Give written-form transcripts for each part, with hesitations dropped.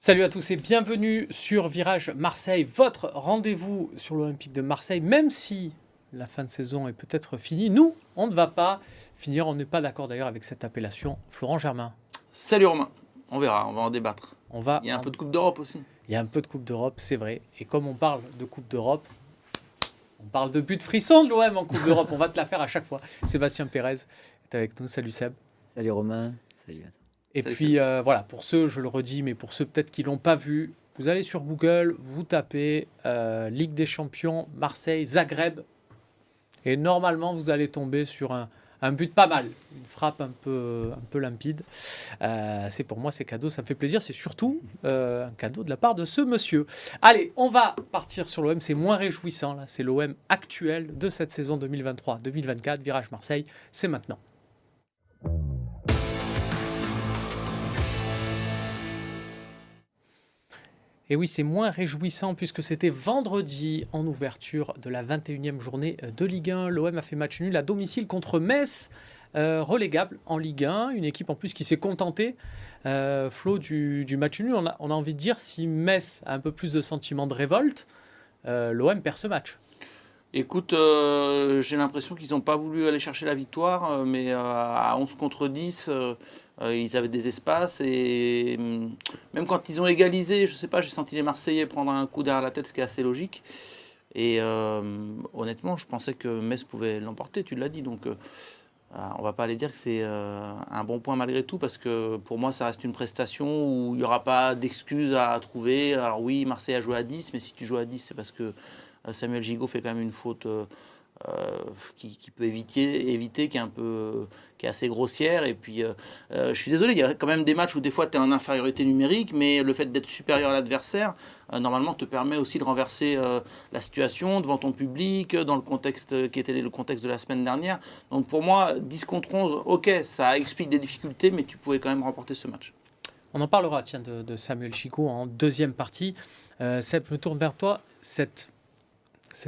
Salut à tous et bienvenue sur Virage Marseille, votre rendez-vous sur l'Olympique de Marseille. Même si la fin de saison est peut-être finie, nous, on ne va pas finir. On n'est pas d'accord d'ailleurs avec cette appellation. Florent Germain. Salut Romain, on verra, on va en débattre. Il y a un peu de Coupe d'Europe aussi. Il y a un peu de Coupe d'Europe, c'est vrai. Et comme on parle de Coupe d'Europe, on parle de but frisson de l'OM en Coupe d'Europe. On va te la faire à chaque fois. Sébastien Pérez est avec nous. Salut Seb. Salut Romain. Salut. Et Salut, puis voilà, pour ceux, je le redis, mais pour ceux peut-être qui ne l'ont pas vu, vous allez sur Google, vous tapez Ligue des Champions, Marseille, Zagreb, et normalement vous allez tomber sur un but pas mal, une frappe un peu limpide. C'est pour moi, c'est cadeau, ça me fait plaisir, c'est surtout un cadeau de la part de ce monsieur. Allez, on va partir sur l'OM, c'est moins réjouissant, là, c'est l'OM actuel de cette saison 2023-2024, Virage Marseille, c'est maintenant. Et oui, c'est moins réjouissant puisque c'était vendredi en ouverture de la 21e journée de Ligue 1. L'OM a fait match nul à domicile contre Metz, relégable en Ligue 1. Une équipe en plus qui s'est contentée, Flo, du match nul. On a envie de dire, si Metz a un peu plus de sentiment de révolte, l'OM perd ce match. Écoute, j'ai l'impression qu'ils n'ont pas voulu aller chercher la victoire, mais à 11 contre 10, ils avaient des espaces. Et même quand ils ont égalisé, je ne sais pas, j'ai senti les Marseillais prendre un coup derrière la tête, ce qui est assez logique. Et honnêtement, je pensais que Metz pouvait l'emporter, tu l'as dit. Donc on ne va pas aller dire que c'est un bon point malgré tout, parce que pour moi, ça reste une prestation où il n'y aura pas d'excuses à trouver. Alors oui, Marseille a joué à 10, mais si tu joues à 10, c'est parce que Samuel Gigot fait quand même une faute qui peut éviter qui est assez grossière. Et puis, je suis désolé, il y a quand même des matchs où des fois tu es en infériorité numérique, mais le fait d'être supérieur à l'adversaire, normalement, te permet aussi de renverser la situation devant ton public, dans le contexte qui était le contexte de la semaine dernière. Donc pour moi, 10 contre 11, ok, ça explique des difficultés, mais tu pouvais quand même remporter ce match. On en parlera, tiens, de Samuel Chico en deuxième partie. Seb, je me tourne vers toi.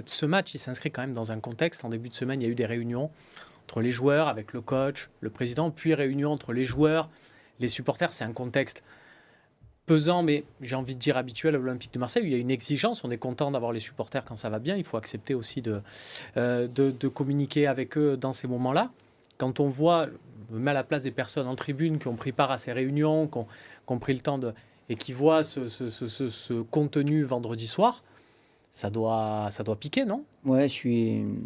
Ce match, il s'inscrit quand même dans un contexte. En début de semaine, il y a eu des réunions entre les joueurs, avec le coach, le président, puis réunions entre les joueurs, les supporters. C'est un contexte pesant, mais j'ai envie de dire habituel à l'Olympique de Marseille, où il y a une exigence. On est content d'avoir les supporters quand ça va bien. Il faut accepter aussi de communiquer avec eux dans ces moments-là. Quand on voit, je me mets à la place des personnes en tribune qui ont pris part à ces réunions, qui ont pris le temps et qui voient ce contenu vendredi soir, ça doit piquer, non ? Ouais, je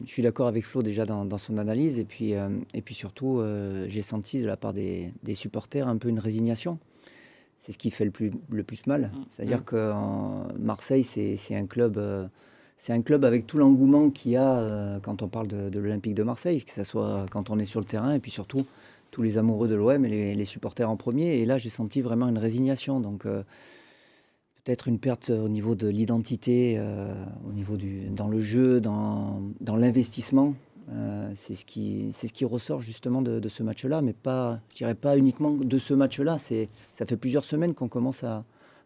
suis d'accord avec Flo déjà dans son analyse. Et puis surtout, j'ai senti de la part des supporters un peu une résignation. C'est ce qui fait le plus mal. C'est-à-dire que Marseille, c'est un club avec tout l'engouement qu'il y a quand on parle de l'Olympique de Marseille, que ce soit quand on est sur le terrain, et puis surtout tous les amoureux de l'OM et les supporters en premier. Et là, j'ai senti vraiment une résignation. Donc peut-être une perte au niveau de l'identité, dans le jeu, dans l'investissement. C'est ce qui ressort justement de ce match-là, mais je dirais pas uniquement de ce match-là. Ça fait plusieurs semaines qu'on commence à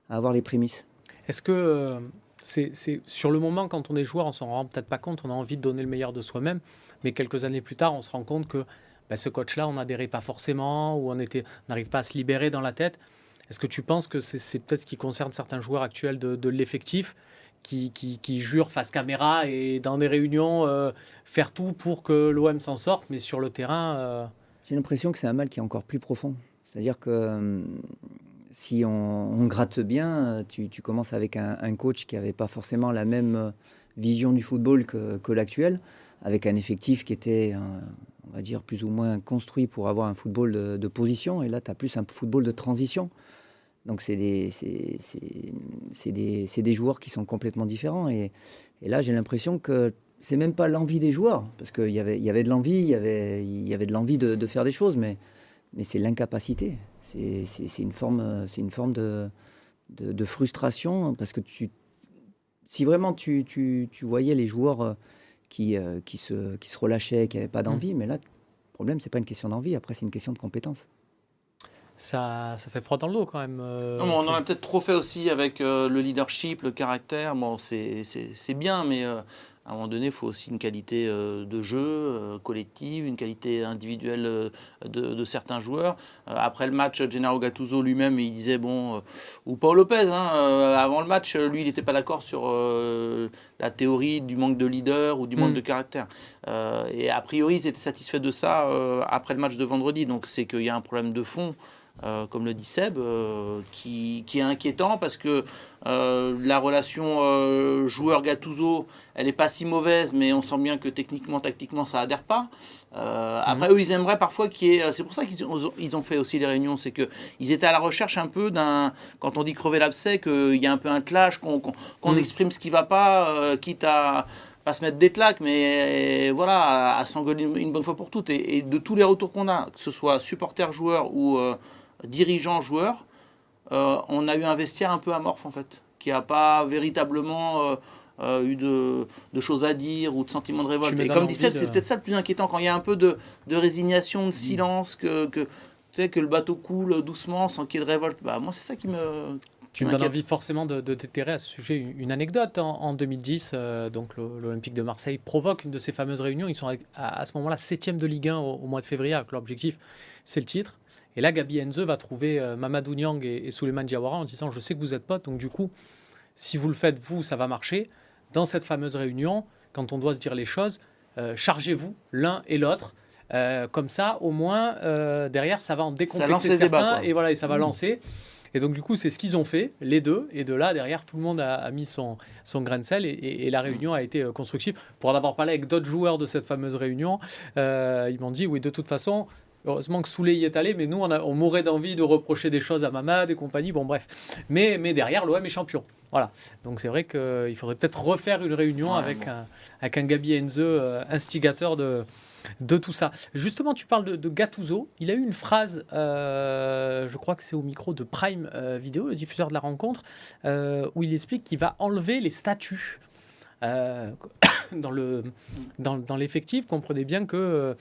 avoir les prémices. Est-ce que c'est sur le moment, quand on est joueur, on s'en rend peut-être pas compte, on a envie de donner le meilleur de soi-même, mais quelques années plus tard, on se rend compte que ce coach-là, on n'adhérait pas forcément, ou on n'arrive pas à se libérer dans la tête. Est-ce que tu penses que c'est peut-être ce qui concerne certains joueurs actuels de l'effectif qui jurent face caméra et dans des réunions faire tout pour que l'OM s'en sorte, mais sur le terrain... J'ai l'impression que c'est un mal qui est encore plus profond. C'est-à-dire que si on gratte bien, tu commences avec un coach qui n'avait pas forcément la même vision du football que l'actuel, avec un effectif qui était, on va dire, plus ou moins construit pour avoir un football de position, et là, tu as plus un football de transition. Donc c'est des joueurs qui sont complètement différents. Et là, j'ai l'impression que c'est même pas l'envie des joueurs, parce qu'il y avait de l'envie, il y avait de l'envie de faire des choses, mais c'est l'incapacité. C'est une forme de frustration, parce que si vraiment tu voyais les joueurs qui se relâchaient, qui n'avaient pas d'envie, mais là, le problème, c'est pas une question d'envie, après, c'est une question de compétence. Ça fait froid dans le dos quand même. Non, mais on en a peut-être trop fait aussi avec le leadership, le caractère. Bon, c'est bien, mais À un moment donné, il faut aussi une qualité de jeu collective, une qualité individuelle de certains joueurs. Après le match, Gennaro Gattuso lui-même, il disait, ou Paul Lopez, avant le match, lui, il n'était pas d'accord sur la théorie du manque de leader ou du manque de caractère. Et a priori, ils étaient satisfaits de ça après le match de vendredi. Donc c'est qu'il y a un problème de fond. Comme le dit Seb, qui est inquiétant parce que la relation joueur-Gattuso, elle n'est pas si mauvaise, mais on sent bien que techniquement, tactiquement, ça adhère pas. Après, eux, ils aimeraient parfois qu'il y ait... C'est pour ça qu'ils ont fait aussi les réunions, c'est qu'ils étaient à la recherche un peu d'un... Quand on dit crever l'abcès, qu'il y a un peu un clash, qu'on exprime ce qui ne va pas, quitte à pas se mettre des claques, mais voilà, à s'engueuler une bonne fois pour toutes. Et de tous les retours qu'on a, que ce soit supporter-joueur ou dirigeant-joueur, on a eu un vestiaire un peu amorphe en fait, qui n'a pas véritablement eu de choses à dire ou de sentiments de révolte. Et comme dit Seb, c'est peut-être ça le plus inquiétant, quand il y a un peu de résignation, de silence, que le bateau coule doucement sans qu'il y ait de révolte. Moi, c'est ça qui me... Tu me donnes envie forcément de déterrer à ce sujet une anecdote. En 2010, donc l'Olympique de Marseille provoque une de ces fameuses réunions. Ils sont à ce moment-là 7e de Ligue 1 au mois de février, avec l'objectif, c'est le titre. Et là, Gabi Heinze va trouver Mamadou Niang et Souleymane Diawara en disant « Je sais que vous êtes potes, donc du coup, si vous le faites, vous, ça va marcher. » Dans cette fameuse réunion, quand on doit se dire les choses, chargez-vous l'un et l'autre. Comme ça, au moins, derrière, ça va en décomplexer certains. Et voilà, et ça va lancer. Et donc, du coup, c'est ce qu'ils ont fait, les deux. Et de là, derrière, tout le monde a mis son grain de sel. Et la réunion a été constructive. Pour en avoir parlé avec d'autres joueurs de cette fameuse réunion, ils m'ont dit, oui, de toute façon, heureusement que Souley y est allé, mais nous, on mourrait d'envie de reprocher des choses à Mamad et compagnie. Bon, bref. Mais derrière, l'OM est champion. Voilà. Donc, c'est vrai qu'il faudrait peut-être refaire une réunion avec un Gabi Heinze instigateur de tout ça. Justement, tu parles de Gattuso. Il a eu une phrase, je crois que c'est au micro de Prime Video, le diffuseur de la rencontre, où il explique qu'il va enlever les statuts dans l'effectif. Comprenez bien que...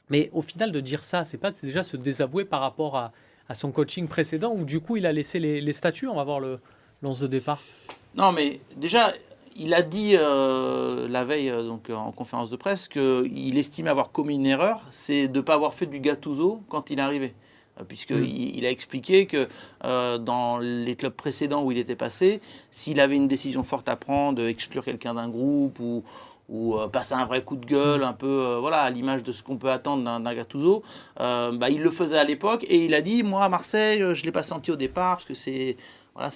mais au final, de dire ça, c'est déjà se désavouer par rapport à son coaching précédent, où du coup, il a laissé les statuts. On va voir le 11 de départ. Non, mais déjà... Il a dit la veille donc, en conférence de presse qu'il estime avoir commis une erreur, c'est de ne pas avoir fait du Gattuso quand il est arrivé. Puisqu'il a expliqué que dans les clubs précédents où il était passé, s'il avait une décision forte à prendre, exclure quelqu'un d'un groupe ou passer un vrai coup de gueule, un peu à l'image de ce qu'on peut attendre d'un Gattuso, il le faisait à l'époque. Et il a dit, moi à Marseille, je ne l'ai pas senti au départ parce que c'est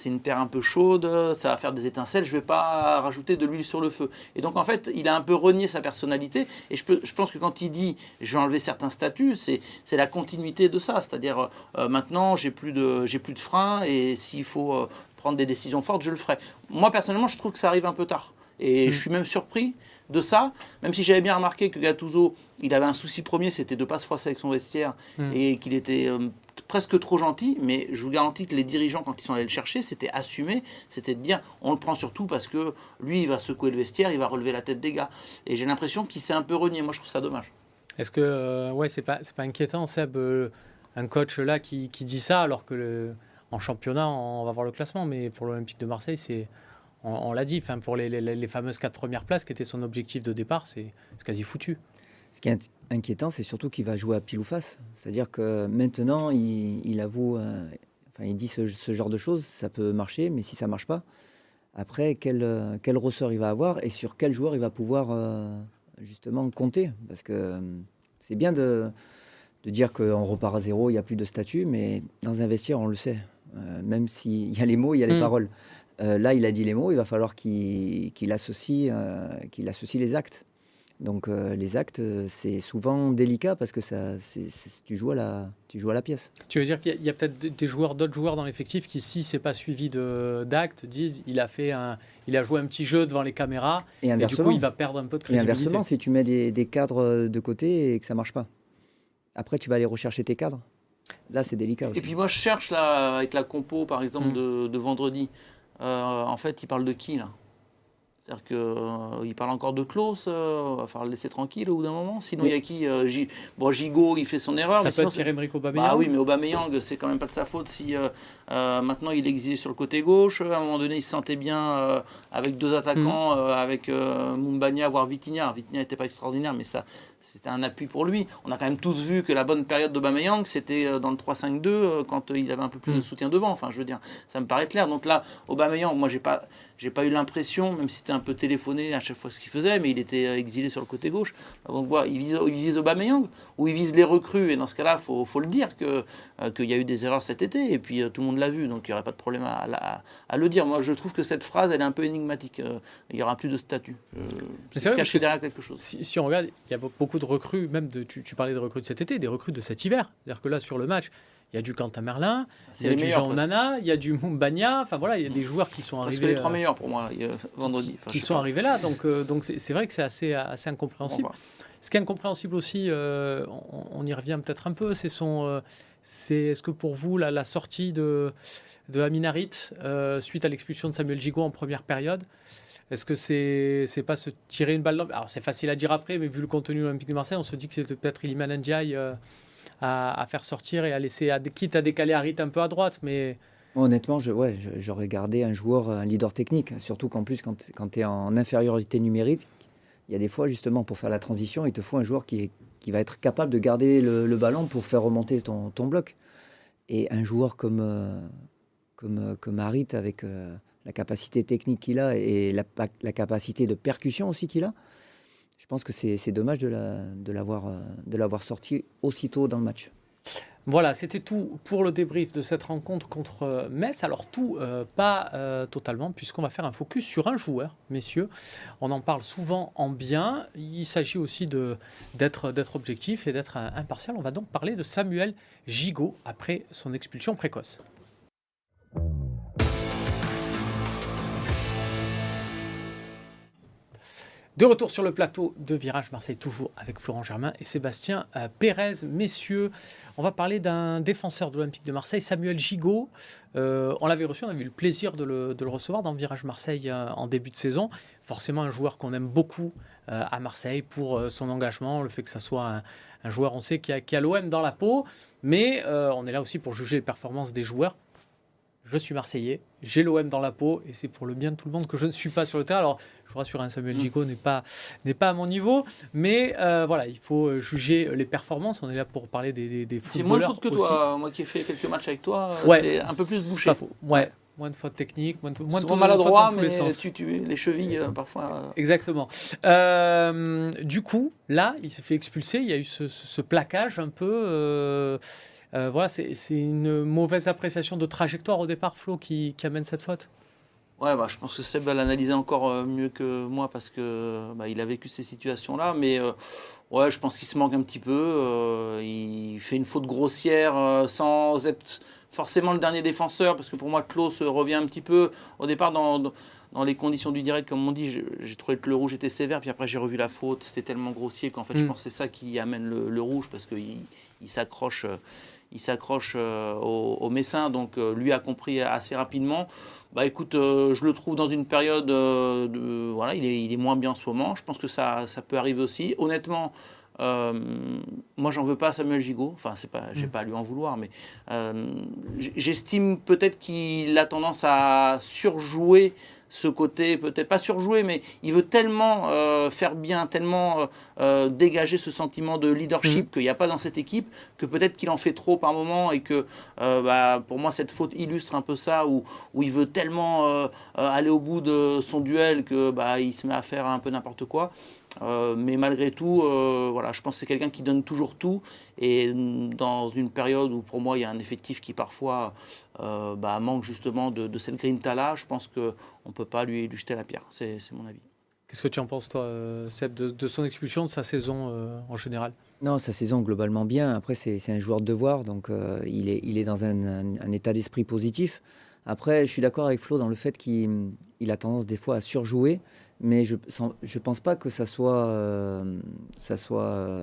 une terre un peu chaude, ça va faire des étincelles, je ne vais pas rajouter de l'huile sur le feu. Et donc en fait, il a un peu renié sa personnalité. Et je pense que quand il dit « je vais enlever certains statuts », c'est la continuité de ça. C'est-à-dire maintenant, j'ai plus de frein et s'il faut prendre des décisions fortes, je le ferai. Moi personnellement, je trouve que ça arrive un peu tard. Et je suis même surpris de ça, même si j'avais bien remarqué que Gattuso, il avait un souci premier, c'était de ne pas se froisser avec son vestiaire et qu'il était presque trop gentil, mais je vous garantis que les dirigeants, quand ils sont allés le chercher, c'était assumé, c'était de dire on le prend surtout parce que lui, il va secouer le vestiaire, il va relever la tête des gars. Et j'ai l'impression qu'il s'est un peu renié. Moi, je trouve ça dommage. Est-ce que c'est pas inquiétant, Seb, un coach là qui dit ça, alors que en championnat, on va voir le classement, mais pour l'Olympique de Marseille, on l'a dit, pour les fameuses 4 premières places qui étaient son objectif de départ, c'est quasi foutu. Ce qui est inquiétant, c'est surtout qu'il va jouer à pile ou face. C'est-à-dire que maintenant, il avoue, il dit ce genre de choses, ça peut marcher, mais si ça ne marche pas, après, quel ressort il va avoir et sur quel joueur il va pouvoir justement compter. Parce que c'est bien de dire qu'on repart à zéro, il n'y a plus de statut, mais dans un vestiaire, on le sait. Même s'il y a les mots, il y a les paroles. Là, il a dit les mots, il va falloir qu'il associe les actes. Donc les actes, c'est souvent délicat parce que tu joues à la pièce. Tu veux dire qu'il y a peut-être d'autres joueurs dans l'effectif qui, si c'est pas suivi d'actes, disent il a joué un petit jeu devant les caméras et du coup il va perdre un peu de crédibilité. Et inversement, si tu mets des cadres de côté et que ça marche pas, après tu vas aller rechercher tes cadres. Là, c'est délicat aussi. Et puis moi, je cherche là avec la compo, par exemple de vendredi. En fait, il parle de qui là? C'est-à-dire qu'il parle encore de Klose, il va falloir le laisser tranquille au bout d'un moment. Sinon, il y a qui Gigot, il fait son erreur. Ça mais peut être sinon, Pierre-Emerick Aubameyang. bah oui, mais Aubameyang, c'est quand même pas de sa faute si maintenant il est exilé sur le côté gauche. À un moment donné, il se sentait bien avec deux attaquants, avec Mumbagna, voire Vitinha. Vitinha n'était pas extraordinaire, mais ça, c'était un appui pour lui. On a quand même tous vu que la bonne période d'Aubameyang, c'était dans le 3-5-2, quand il avait un peu plus de soutien devant. Enfin, je veux dire, ça me paraît clair. Donc là, Aubameyang, moi, j'ai pas eu l'impression, même si c'était un peu téléphoné à chaque fois ce qu'il faisait, mais il était exilé sur le côté gauche. Donc voilà, il vise Aubameyang ou il vise les recrues. Et dans ce cas-là, faut le dire qu'il y a eu des erreurs cet été. Et puis tout le monde l'a vu, donc il n'y aurait pas de problème à le dire. Moi, je trouve que cette phrase, elle est un peu énigmatique. Il n'y aura plus de statut. C'est vrai, caché derrière quelque chose. Si on regarde, il y a beaucoup de recrues, même tu parlais de recrues de cet été, des recrues de cet hiver. C'est-à-dire que là, sur le match, il y a du Quentin Merlin, il y a du Jean Onana, il y a du Mumbagna. Enfin voilà, il y a des joueurs qui sont arrivés. C'est les trois meilleurs pour moi vendredi. Qui sont arrivés là. Donc c'est vrai que c'est assez incompréhensible. Ce qui est incompréhensible aussi, on y revient peut-être un peu, c'est est-ce que pour vous la sortie de Amin Harit suite à l'expulsion de Samuel Gigot en première période, est-ce que c'est pas se tirer une balle dans... Alors c'est facile à dire après, mais vu le contenu de l'Olympique de Marseille, on se dit que c'était peut-être Iliman Ndiaye à faire sortir et à laisser, quitte à décaler Harit un peu à droite, mais... Honnêtement, j'aurais gardé un joueur, un leader technique, surtout qu'en plus, quand tu es en infériorité numérique, il y a des fois, justement, pour faire la transition, il te faut un joueur qui va être capable de garder le ballon pour faire remonter ton bloc. Et un joueur comme Harit, avec la capacité technique qu'il a et la capacité de percussion aussi qu'il a, je pense que c'est dommage de l'avoir sorti aussitôt dans le match. Voilà, c'était tout pour le débrief de cette rencontre contre Metz. Alors tout, pas totalement, puisqu'on va faire un focus sur un joueur, messieurs. On en parle souvent en bien. Il s'agit aussi d'être objectif et d'être impartial. On va donc parler de Samuel Gigot après son expulsion précoce. De retour sur le plateau de Virage Marseille, toujours avec Florent Germain et Sébastien Pérez. Messieurs, on va parler d'un défenseur de l'Olympique de Marseille, Samuel Gigot. On l'avait reçu, on a eu le plaisir de le recevoir dans Virage Marseille en début de saison. Forcément un joueur qu'on aime beaucoup à Marseille pour son engagement, le fait que ça soit un joueur, on sait, qui a l'OM dans la peau. Mais on est là aussi pour juger les performances des joueurs. Je suis Marseillais, j'ai l'OM dans la peau et c'est pour le bien de tout le monde que je ne suis pas sur le terrain. Alors, je vous rassure, Samuel Gigot n'est pas à mon niveau, mais voilà, il faut juger les performances. On est là pour parler des footballeurs. C'est moins de fautes que toi, moi qui ai fait quelques matchs avec toi, t'es un peu plus bouché. Pas faux. Ouais. Moins de fautes techniques, moins de maladroit, mais les chevilles parfois. Exactement. Du coup, là, il s'est fait expulser. Il y a eu ce plaquage un peu. Voilà, c'est une mauvaise appréciation de trajectoire au départ, Flo, qui amène cette faute. Ouais, je pense que Seb va l'analyser encore mieux que moi parce que il a vécu ces situations-là. Mais ouais, je pense qu'il se manque un petit peu. Il fait une faute grossière sans être forcément le dernier défenseur, parce que pour moi, Klose revient un petit peu. Au départ, dans les conditions du direct, comme on dit, j'ai trouvé que le rouge était sévère. Puis après, j'ai revu la faute. C'était tellement grossier qu'en fait, je pense que c'est ça qui amène le rouge, parce qu'il s'accroche. Il s'accroche au Messin, donc lui a compris assez rapidement. Écoute, je le trouve dans une période voilà, il est moins bien en ce moment. Je pense que ça peut arriver aussi. Honnêtement, moi j'en veux pas à Samuel Gigot. Enfin, j'ai pas à lui en vouloir, mais j'estime peut-être qu'il a tendance à surjouer ce côté, peut-être pas surjouer, mais il veut tellement faire bien, tellement dégager ce sentiment de leadership qu'il n'y a pas dans cette équipe, que peut-être qu'il en fait trop par moment, et que pour moi cette faute illustre un peu ça, où il veut tellement aller au bout de son duel que il se met à faire un peu n'importe quoi. Mais malgré tout, voilà, je pense que c'est quelqu'un qui donne toujours tout, et dans une période où pour moi il y a un effectif qui parfois manque justement de cette grinta-là, je pense qu'on ne peut pas lui jeter la pierre, c'est mon avis. Qu'est-ce que tu en penses, toi, Seb, de son expulsion, de sa saison en général? Non, sa saison globalement bien. Après, c'est un joueur de devoir, donc il est dans un état d'esprit positif. Après, je suis d'accord avec Flo dans le fait qu'il a tendance des fois à surjouer, mais je pense pas que ça soit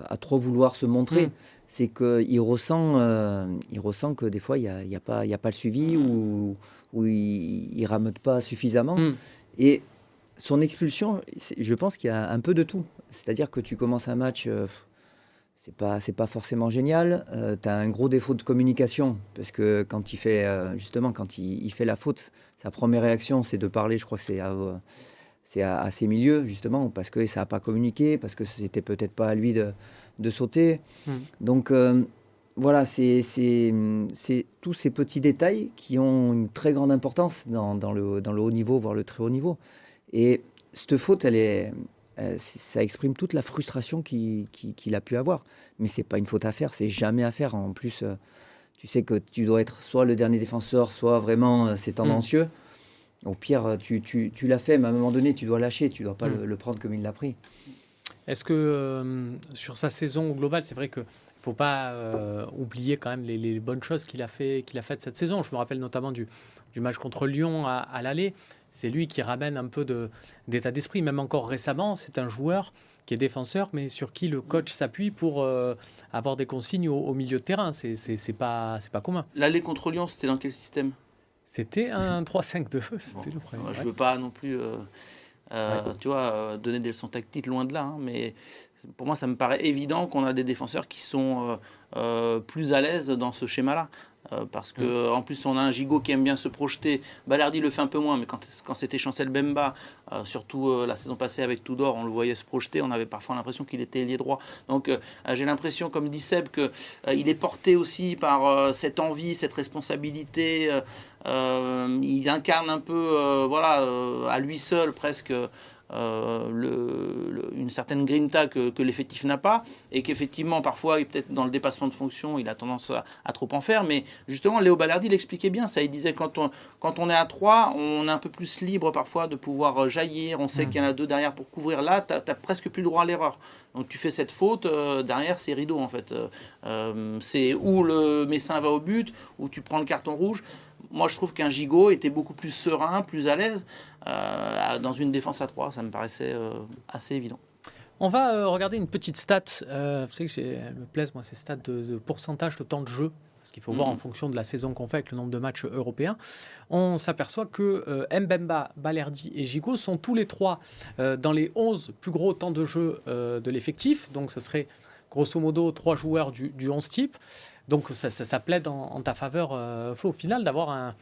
à trop vouloir se montrer. C'est qu'il ressent que des fois il y a pas le suivi, ou il rameute pas suffisamment. Et son expulsion, je pense qu'il y a un peu de tout. C'est-à-dire que tu commences un match, c'est pas forcément génial. Tu as un gros défaut de communication, parce que quand il fait, justement, quand il fait la faute, sa première réaction, c'est de parler, je crois que c'est à ses milieux, justement, parce que ça n'a pas communiqué, parce que c'était peut-être pas à lui de sauter. Donc, voilà, c'est tous ces petits détails qui ont une très grande importance dans le haut niveau, voire le très haut niveau. Et cette faute, ça exprime toute la frustration qu'il a pu avoir. Mais c'est pas une faute à faire, c'est jamais à faire. En plus, tu sais que tu dois être soit le dernier défenseur, soit vraiment c'est tendancieux. Au pire, tu l'as fait, mais à un moment donné, tu dois lâcher, tu dois pas le prendre comme il l'a pris. Est-ce que sur sa saison au global, c'est vrai que faut pas oublier quand même les bonnes choses qu'il a faites cette saison. Je me rappelle notamment du match contre Lyon à l'aller. C'est lui qui ramène un peu d'état d'esprit. Même encore récemment, c'est un joueur qui est défenseur, mais sur qui le coach s'appuie pour avoir des consignes au milieu de terrain. C'est pas commun. L'aller contre Lyon, c'était dans quel système ? C'était un 3-5-2. C'était le premier. Je veux pas non plus... tu vois, donner des leçons tactiques, loin de là, hein, mais pour moi ça me paraît évident qu'on a des défenseurs qui sont plus à l'aise dans ce schéma-là, parce que en plus on a un Gigot qui aime bien se projeter. Balerdi le fait un peu moins, mais quand c'était Chancel Bemba, surtout la saison passée avec Tudor, on le voyait se projeter, on avait parfois l'impression qu'il était ailier droit. Donc j'ai l'impression, comme dit Seb, qu'il est porté aussi par cette envie, cette responsabilité. Il incarne un peu, à lui seul presque, une certaine grinta que l'effectif n'a pas, et qu'effectivement parfois peut-être dans le dépassement de fonction il a tendance à trop en faire, mais justement Léo Balerdi l'expliquait bien ça. Il disait quand on est à 3, on est un peu plus libre parfois de pouvoir jaillir, on sait qu'il y en a 2 derrière pour couvrir. Là t'as presque plus le droit à l'erreur, donc tu fais cette faute, derrière c'est rideau en fait. C'est où le Messin va au but, ou tu prends le carton rouge. Moi, je trouve qu'un Gigot était beaucoup plus serein, plus à l'aise dans une défense à 3. Ça me paraissait assez évident. On va regarder une petite stat. Vous savez que elles me plaisent, moi, ces stats de pourcentage de temps de jeu. Parce qu'il faut voir en fonction de la saison qu'on fait avec le nombre de matchs européens. On s'aperçoit que Mbemba, Balerdi et Gigot sont tous les 3 dans les 11 plus gros temps de jeu de l'effectif. Donc, ce serait grosso modo 3 joueurs du 11 type. Donc ça plaide en ta faveur, Flo, au final, d'avoir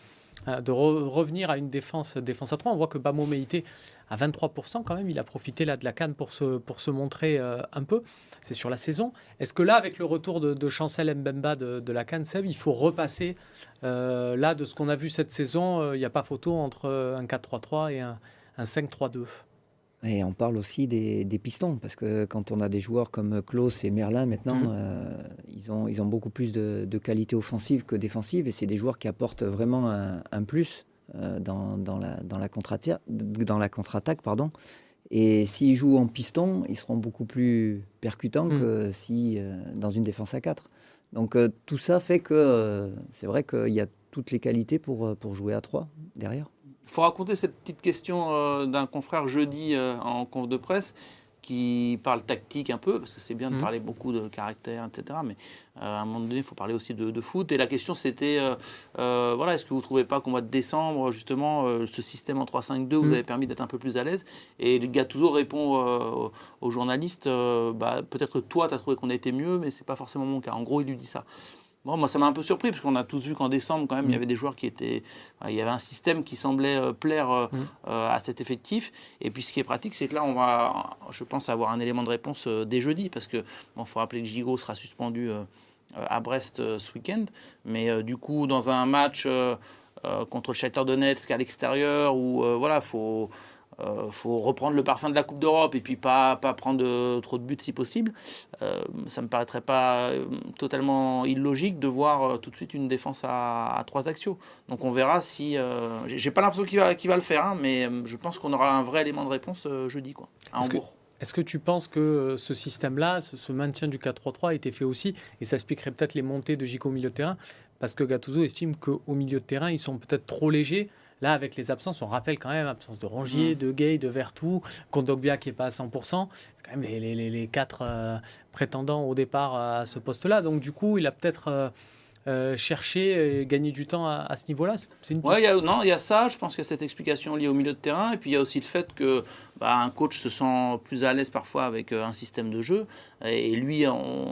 de revenir à une défense à 3. On voit que Bamo Meïté, à 23% quand même, il a profité là de la CAN pour se montrer un peu. C'est sur la saison. Est-ce que là, avec le retour de Chancel Mbemba de la CAN, Seb, il faut repasser là de ce qu'on a vu cette saison? Il n'y a pas photo entre un 4-3-3 et un 5-3-2. Et on parle aussi des pistons, parce que quand on a des joueurs comme Klose et Merlin maintenant, ils ont beaucoup plus de qualité offensive que défensive, et c'est des joueurs qui apportent vraiment un plus dans la contre-attaque. Et s'ils jouent en piston, ils seront beaucoup plus percutants que si dans une défense à 4. Donc tout ça fait que c'est vrai qu'il y a toutes les qualités pour jouer à 3 derrière. Il faut raconter cette petite question d'un confrère jeudi en conf de presse qui parle tactique un peu, parce que c'est bien de parler beaucoup de caractère, etc. Mais à un moment donné, il faut parler aussi de foot. Et la question, c'était, est-ce que vous ne trouvez pas qu'au mois de décembre, justement, ce système en 3-5-2 vous avait permis d'être un peu plus à l'aise? Et Gattuso répond aux journalistes, peut-être que toi, tu as trouvé qu'on a été mieux, mais ce n'est pas forcément mon cas. En gros, il lui dit ça. Bon, moi, ça m'a un peu surpris, parce qu'on a tous vu qu'en décembre, quand même, il y avait des joueurs qui étaient... il y avait un système qui semblait plaire à cet effectif. Et puis, ce qui est pratique, c'est que là, on va, je pense, avoir un élément de réponse dès jeudi, parce que faut rappeler que Gigot sera suspendu à Brest ce week-end. Mais du coup, dans un match contre le Shakhtar Donetsk à l'extérieur, où faut reprendre le parfum de la Coupe d'Europe et puis pas prendre trop de buts si possible. Ça me paraîtrait pas totalement illogique de voir tout de suite une défense à 3 axiaux. Donc on verra si... j'ai pas l'impression qu'il va le faire, hein, mais je pense qu'on aura un vrai élément de réponse jeudi, à Hambourg. Est-ce que tu penses que ce système-là, ce maintien du 4-3-3 a été fait aussi, et ça expliquerait peut-être les montées de Gigot au milieu de terrain, parce que Gattuso estime qu'au milieu de terrain, ils sont peut-être trop légers. Là, avec les absences, on rappelle quand même l'absence de Rongier, de Gueye, de Vertou, Kondogbia qui n'est pas à 100%. Quand même les 4 prétendants au départ à ce poste-là. Donc du coup, il a peut-être chercher et gagner du temps à ce niveau-là. C'est une piste. Ouais, il y a ça. Je pense qu'il y a cette explication liée au milieu de terrain. Et puis il y a aussi le fait que un coach se sent plus à l'aise parfois avec un système de jeu. Et lui,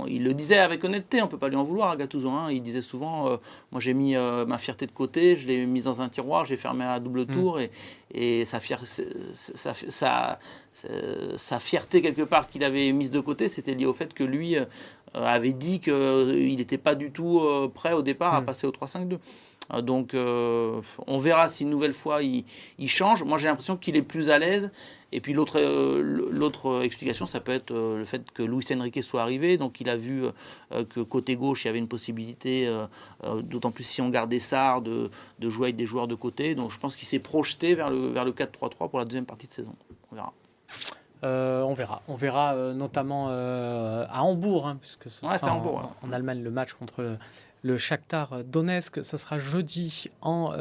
il le disait avec honnêteté. On ne peut pas lui en vouloir à Gattuso. Il disait souvent moi j'ai mis ma fierté de côté, je l'ai mise dans un tiroir, j'ai fermé à double tour. Et sa fierté quelque part qu'il avait mise de côté, c'était lié au fait que lui avait dit qu'il n'était pas du tout prêt au départ à passer au 3-5-2. Donc on verra si une nouvelle fois il change. Moi j'ai l'impression qu'il est plus à l'aise. Et puis l'autre explication, ça peut être le fait que Luis Enrique soit arrivé. Donc il a vu que côté gauche il y avait une possibilité, d'autant plus si on gardait Sarr, de jouer avec des joueurs de côté. Donc je pense qu'il s'est projeté vers le 4-3-3 pour la deuxième partie de saison. On verra. On verra notamment à Hambourg, puisque ce sera en Allemagne le match contre le Shakhtar Donetsk. Ça sera jeudi en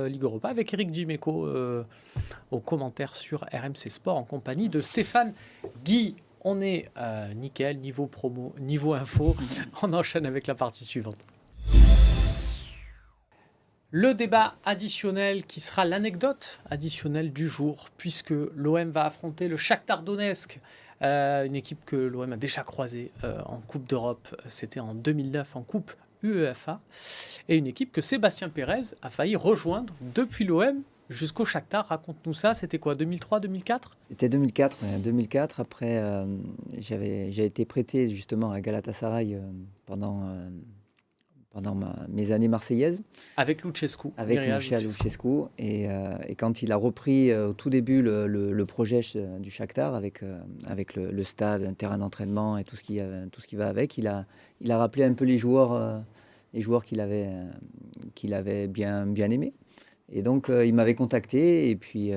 Ligue Europa avec Eric Dimeco aux commentaires sur RMC Sport en compagnie de Stéphane Guy. On est nickel, niveau promo, niveau info. On enchaîne avec la partie suivante. Le débat additionnel qui sera l'anecdote additionnelle du jour, puisque l'OM va affronter le Shakhtar Donetsk, une équipe que l'OM a déjà croisée en Coupe d'Europe, c'était en 2009 en Coupe UEFA, et une équipe que Sébastien Pérez a failli rejoindre depuis l'OM jusqu'au Shakhtar. Raconte-nous ça, c'était quoi, 2003, 2004 ? C'était 2004, 2004. Après, j'ai été prêté justement à Galatasaray pendant mes années marseillaises. Avec Lucescu. Avec Lucescu. Et quand il a repris au tout début le projet du Shakhtar avec le stade, un terrain d'entraînement et tout ce qui va avec, il a rappelé un peu les joueurs qu'il avait bien aimés. Et donc il m'avait contacté et puis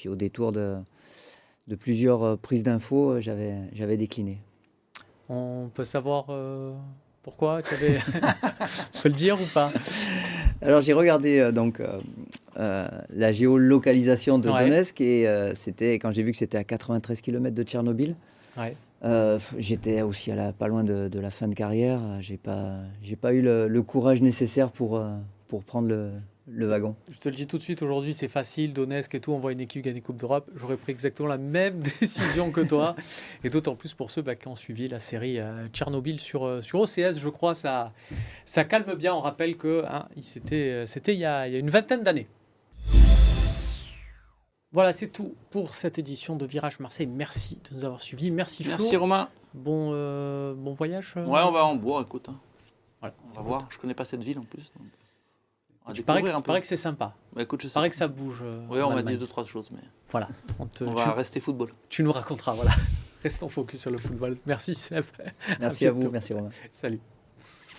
au détour de plusieurs prises d'infos, j'avais décliné. On peut savoir... Pourquoi tu avais... On peut le dire ou pas ? Alors j'ai regardé la géolocalisation de Donetsk et c'était quand j'ai vu que c'était à 93 km de Tchernobyl. Ouais. J'étais aussi pas loin de la fin de carrière. J'ai pas eu le courage nécessaire pour prendre le wagon. Je te le dis tout de suite, aujourd'hui c'est facile, Donetsk et tout, on voit une équipe gagner Coupe d'Europe. J'aurais pris exactement la même décision que toi. Et d'autant plus pour ceux qui ont suivi la série Tchernobyl sur OCS, je crois, ça calme bien. On rappelle que c'était il y a une vingtaine d'années. Voilà, c'est tout pour cette édition de Virage Marseille. Merci de nous avoir suivis. Merci Flo. Merci Romain. Bon voyage. Ouais, on va à Hambourg, écoute. Voilà, on va voir. Je connais pas cette ville en plus. Donc... Il paraît que c'est sympa. Écoute, il paraît que ça bouge. Oui, on m'a dit 2-3 choses. Mais... Voilà. On va rester football. Tu nous raconteras. Voilà. Restons focus sur le football. Merci Seb. Merci à vous. Merci Romain. Salut.